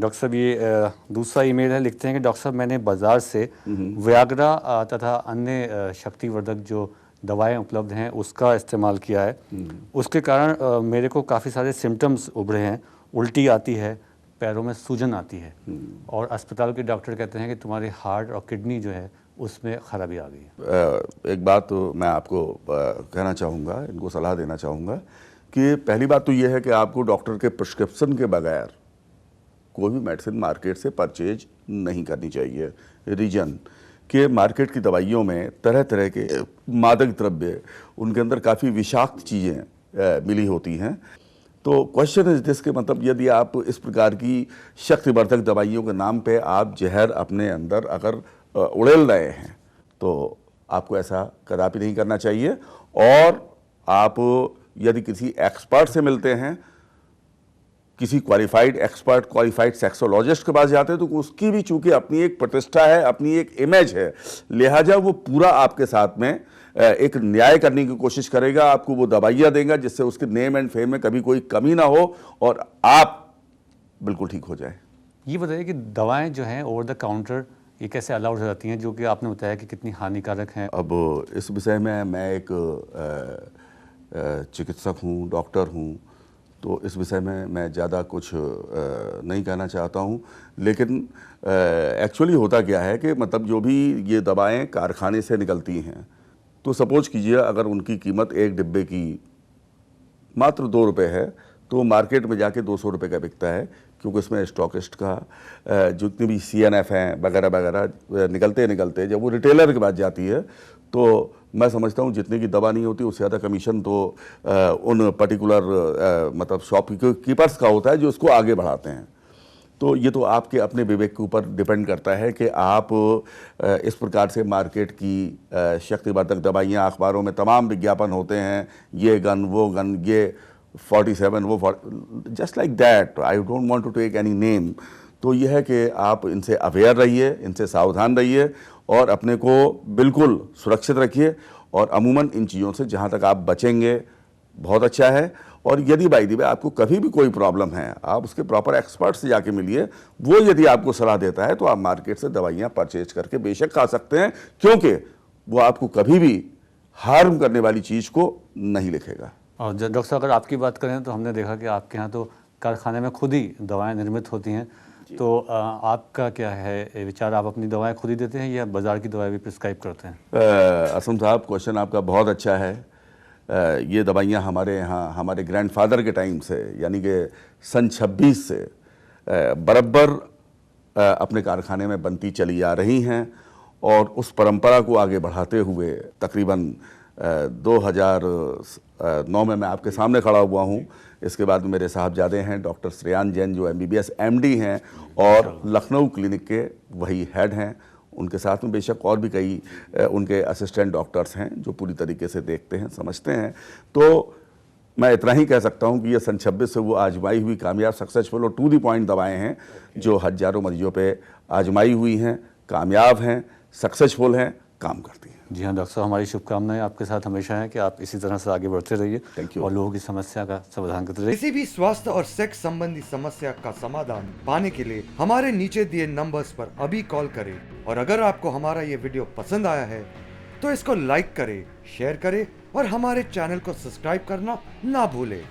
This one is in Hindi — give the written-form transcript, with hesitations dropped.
डॉक्टर साहब ये दूसरा ईमेल है, लिखते हैं कि डॉक्टर साहब मैंने बाज़ार से वियाग्रा तथा अन्य शक्तिवर्धक जो दवाएं उपलब्ध हैं उसका इस्तेमाल किया है। उसके कारण मेरे को काफ़ी सारे सिम्टम्स उभरे हैं। उल्टी आती है, पैरों में सूजन आती है और अस्पताल के डॉक्टर कहते हैं कि तुम्हारे हार्ट और किडनी जो है उसमें खराबी आ गई है। एक बात तो मैं आपको कहना चाहूँगा, इनको सलाह देना चाहूँगा कि पहली बात तो ये है कि आपको डॉक्टर के प्रिस्क्रिप्शन के बगैर कोई भी मेडिसिन मार्केट से परचेज नहीं करनी चाहिए। रीजन कि मार्केट की दवाइयों में तरह तरह के मादक द्रव्य, उनके अंदर काफ़ी विषाक्त चीज़ें मिली होती हैं। तो क्वेश्चन इज दिस के मतलब यदि आप इस प्रकार की शक्तिवर्धक दवाइयों के नाम पे आप जहर अपने अंदर अगर उड़ेल रहे हैं तो आपको ऐसा कदापि नहीं करना चाहिए। और आप यदि किसी एक्सपर्ट से मिलते हैं, किसी क्वालिफाइड एक्सपर्ट, क्वालिफाइड सेक्सोलॉजिस्ट के पास जाते हैं, तो उसकी भी चूंकि अपनी एक प्रतिष्ठा है, अपनी एक इमेज है, लिहाजा वो पूरा आपके साथ में एक न्याय करने की कोशिश करेगा, आपको वो दवाइयाँ देगा जिससे उसके नेम एंड फेम में कभी कोई कमी ना हो और आप बिल्कुल ठीक हो जाए। ये बताइए कि दवाएं जो हैं ओवर द काउंटर ये कैसे अलाउड हो जाती हैं, जो कि आपने बताया कि कितनी हानिकारक हैं? अब इस विषय में मैं एक चिकित्सक हूँ, डॉक्टर हूँ, तो इस विषय में मैं ज़्यादा कुछ नहीं कहना चाहता हूँ। लेकिन एक्चुअली होता क्या है कि मतलब जो भी ये दवाएं कारखाने से निकलती हैं, तो सपोज कीजिए अगर उनकी कीमत एक डिब्बे की मात्र 2 रुपये है तो मार्केट में जाके 200 रुपये का बिकता है, क्योंकि इसमें स्टॉकिस्ट का जितनी भी CNF हैं वगैरह वगैरह निकलते जब वो रिटेलर के पास जाती है तो मैं समझता हूँ जितने की दवा नहीं होती उससे ज़्यादा कमीशन तो उन पर्टिकुलर मतलब शॉपकीपर्स का होता है जो उसको आगे बढ़ाते हैं। तो ये तो आपके अपने विवेक के ऊपर डिपेंड करता है कि आप इस प्रकार से मार्केट की शक्तिवर्धक दवाइयाँ, अखबारों में तमाम विज्ञापन होते हैं, ये गन वो गन, ये 47 वो just like that, I don't want to take any name. तो यह है कि आप इनसे अवेयर रहिए, इनसे सावधान रहिए और अपने को बिल्कुल सुरक्षित रखिए। और अमूमन इन चीज़ों से जहाँ तक आप बचेंगे बहुत अच्छा है। और यदि बाई दी आपको कभी भी कोई प्रॉब्लम है, आप उसके प्रॉपर एक्सपर्ट से जाके मिलिए, वो यदि आपको सलाह देता है तो आप मार्केट से दवाइयाँ परचेज करके बेशक खा सकते हैं, क्योंकि वो आपको कभी भी हार्म करने वाली चीज़ को नहीं लिखेगा। और डॉक्टर साहब अगर आपकी बात करें तो हमने देखा कि आपके यहाँ तो कारखाने में खुद ही दवाएं निर्मित होती हैं, तो आपका क्या है विचार, आप अपनी दवाएं खुद ही देते हैं या बाज़ार की दवाएं भी प्रिस्क्राइब करते हैं? असम साहब, क्वेश्चन आपका बहुत अच्छा है। ये दवाइयाँ हमारे यहाँ हमारे ग्रैंडफादर के टाइम से यानी कि सन 26 से बराबर अपने कारखाने में बनती चली आ रही हैं और उस परंपरा को आगे बढ़ाते हुए तकरीबन 2009 में मैं आपके सामने खड़ा हुआ हूँ। इसके बाद मेरे साहबजादे हैं डॉक्टर श्रेयान जैन जो MBBS MD हैं और लखनऊ क्लिनिक के वही हेड हैं। उनके साथ में बेशक और भी कई उनके असिस्टेंट डॉक्टर्स हैं जो पूरी तरीके से देखते हैं, समझते हैं। तो मैं इतना ही कह सकता हूं कि ये सन 26 से वो आजमाई हुई कामयाब, सक्सेसफुल और टू द पॉइंट दवाएं हैं जो हजारों मरीजों पे आजमाई हुई हैं, कामयाब हैं, सक्सेसफुल हैं, काम करती हैं। जी हाँ डॉक्टर साहब, हमारी शुभकामनाएं आपके साथ हमेशा हैं कि आप इसी तरह से आगे बढ़ते रहिए। Thank you. और लोगों की समस्या का समाधान करते रहिए। किसी भी स्वास्थ्य और सेक्स संबंधी समस्या का समाधान पाने के लिए हमारे नीचे दिए नंबर्स पर अभी कॉल करें। और अगर आपको हमारा ये वीडियो पसंद आया है तो इसको लाइक करें, शेयर करें और हमारे चैनल को सब्सक्राइब करना ना भूलें।